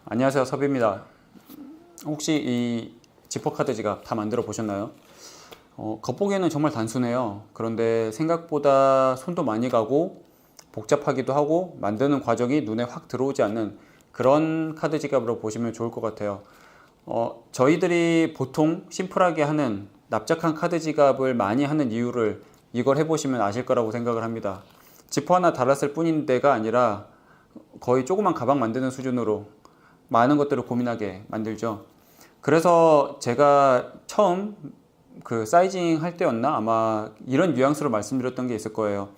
안녕하세요, 섭입니다. 혹시 이 지퍼 카드 지갑 다 만들어 보셨나요? 겉보기에는 정말 단순해요. 그런데 생각보다 손도 많이 가고 복잡하기도 하고 만드는 과정이 눈에 확 들어오지 않는 그런 카드 지갑으로 보시면 좋을 것 같아요. 저희들이 보통 심플하게 하는 납작한 카드 지갑을 많이 하는 이유를 이걸 해보시면 아실 거라고 생각을 합니다. 지퍼 하나 달았을 뿐인데가 아니라 거의 조그만 가방 만드는 수준으로 많은 것들을 고민하게 만들죠. 그래서 제가 처음 그 사이징 할 때였나 아마 이런 뉘앙스로 말씀드렸던 게 있을 거예요.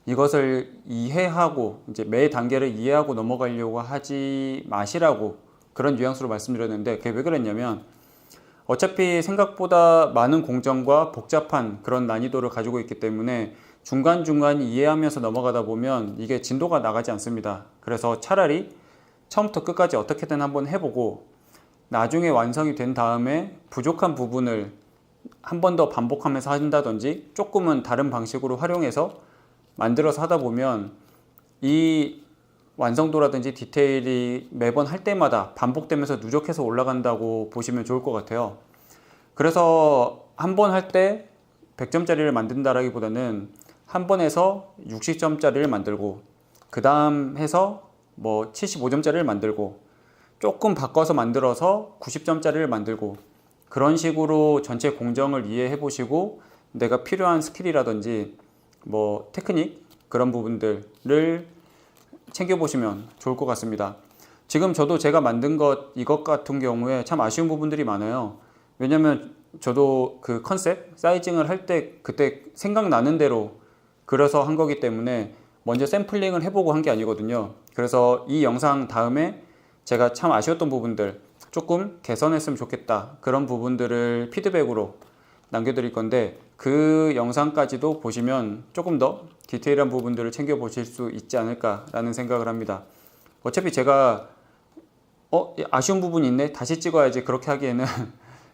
이것을 이해하고 이제 매 단계를 이해하고 넘어가려고 하지 마시라고 그런 뉘앙스로 말씀드렸는데, 그게 왜 그랬냐면 어차피 생각보다 많은 공정과 복잡한 그런 난이도를 가지고 있기 때문에 중간중간 이해하면서 넘어가다 보면 이게 진도가 나가지 않습니다. 그래서 차라리 처음부터 끝까지 어떻게든 한번 해보고 나중에 완성이 된 다음에 부족한 부분을 한 번 더 반복하면서 한다든지 조금은 다른 방식으로 활용해서 만들어서 하다 보면 이 완성도라든지 디테일이 매번 할 때마다 반복되면서 누적해서 올라간다고 보시면 좋을 것 같아요. 그래서 한 번 할 때 100점짜리를 만든다라기보다는 한 번에서 60점짜리를 만들고 그 다음 해서 뭐 75점짜리를 만들고 조금 바꿔서 만들어서 90점짜리를 만들고 그런 식으로 전체 공정을 이해해 보시고 내가 필요한 스킬이라든지 뭐 테크닉 그런 부분들을 챙겨 보시면 좋을 것 같습니다. 지금 저도 제가 만든 이것 같은 경우에 참 아쉬운 부분들이 많아요. 왜냐면 저도 그 컨셉 사이징을 할 때 그때 생각나는 대로 그려서 한 거기 때문에 먼저 샘플링을 해보고 한 게 아니거든요. 그래서 이 영상 다음에 제가 참 아쉬웠던 부분들 조금 개선했으면 좋겠다 그런 부분들을 피드백으로 남겨드릴 건데, 그 영상까지도 보시면 조금 더 디테일한 부분들을 챙겨 보실 수 있지 않을까 라는 생각을 합니다. 어차피 제가 아쉬운 부분이 있네 다시 찍어야지 그렇게 하기에는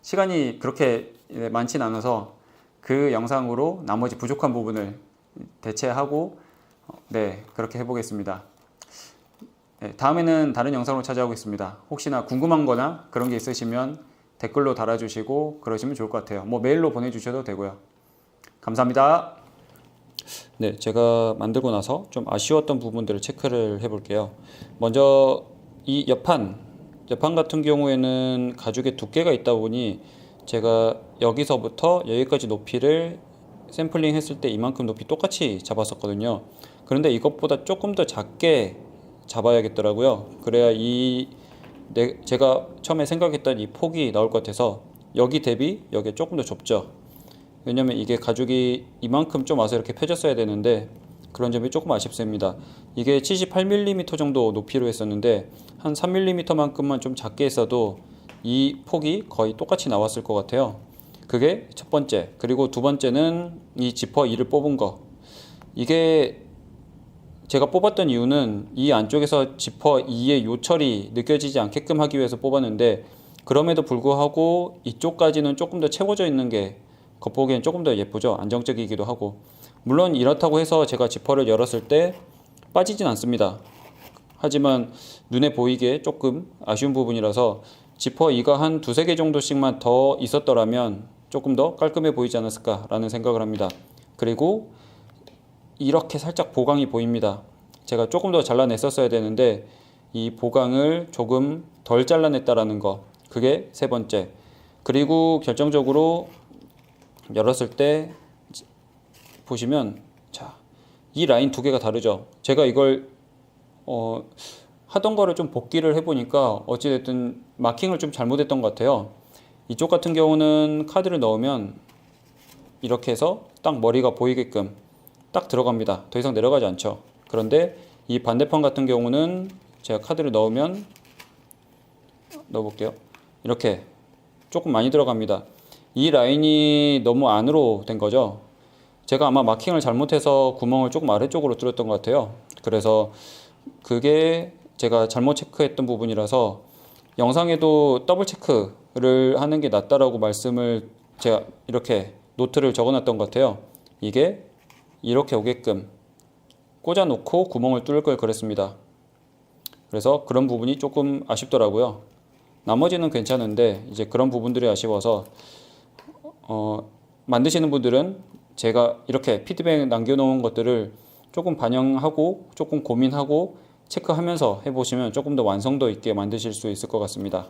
시간이 그렇게 많진 않아서 그 영상으로 나머지 부족한 부분을 대체하고 그렇게 해보겠습니다. 다음에는 다른 영상으로 찾아오겠습니다. 혹시나 궁금한 거나 그런 게 있으시면 댓글로 달아주시고 그러시면 좋을 것 같아요. 뭐 메일로 보내주셔도 되고요. 감사합니다. 네, 제가 만들고 나서 좀 아쉬웠던 부분들을 체크를 해볼게요. 먼저 이 옆판 같은 경우에는 가죽의 두께가 있다 보니 제가 여기서부터 여기까지 높이를 샘플링 했을 때 이만큼 높이 똑같이 잡았었거든요. 그런데 이것보다 조금 더 작게 잡아야겠더라고요. 그래야 제가 처음에 생각했던 이 폭이 나올 것 같아서 여기 대비 여기 조금 더 좁죠. 왜냐면 이게 가죽이 이만큼 좀 와서 이렇게 펴졌어야 되는데 그런 점이 조금 아쉽습니다. 이게 78mm 정도 높이로 했었는데 한 3mm만큼만 좀 작게 했어도 이 폭이 거의 똑같이 나왔을 것 같아요. 그게 첫 번째. 그리고 두 번째는 이 지퍼 2를 뽑은 거. 이게 제가 뽑았던 이유는 이 안쪽에서 지퍼 2의 요철이 느껴지지 않게끔 하기 위해서 뽑았는데, 그럼에도 불구하고 이쪽까지는 조금 더 채워져 있는 게 겉보기엔 조금 더 예쁘죠. 안정적이기도 하고. 물론 이렇다고 해서 제가 지퍼를 열었을 때 빠지진 않습니다. 하지만 눈에 보이기에 조금 아쉬운 부분이라서 지퍼 2가 한 두세 개 정도씩만 더 있었더라면 조금 더 깔끔해 보이지 않았을까라는 생각을 합니다. 그리고 이렇게 살짝 보강이 보입니다. 제가 조금 더 잘라냈었어야 되는데 이 보강을 조금 덜 잘라냈다라는 거, 그게 세 번째. 그리고 결정적으로 열었을 때 보시면 이 라인 두 개가 다르죠. 제가 이걸 하던 거를 좀 복기를 해보니까 어찌됐든 마킹을 좀 잘못했던 것 같아요. 이쪽 같은 경우는 카드를 넣으면 이렇게 해서 딱 머리가 보이게끔 딱 들어갑니다. 더 이상 내려가지 않죠. 그런데 이 반대편 같은 경우는 제가 카드를 넣어볼게요. 이렇게 조금 많이 들어갑니다. 이 라인이 너무 안으로 된 거죠. 제가 아마 마킹을 잘못해서 구멍을 조금 아래쪽으로 뚫었던 것 같아요. 그래서 그게 제가 잘못 체크했던 부분이라서 영상에도 더블 체크를 하는 게 낫다라고 말씀을 제가 이렇게 노트를 적어놨던 것 같아요. 이게 이렇게 오게끔 꽂아 놓고 구멍을 뚫을 걸 그랬습니다. 그래서 그런 부분이 조금 아쉽더라고요. 나머지는 괜찮은데 이제 그런 부분들이 아쉬워서 만드시는 분들은 제가 이렇게 피드백 남겨놓은 것들을 조금 반영하고 조금 고민하고 체크하면서 해보시면 조금 더 완성도 있게 만드실 수 있을 것 같습니다.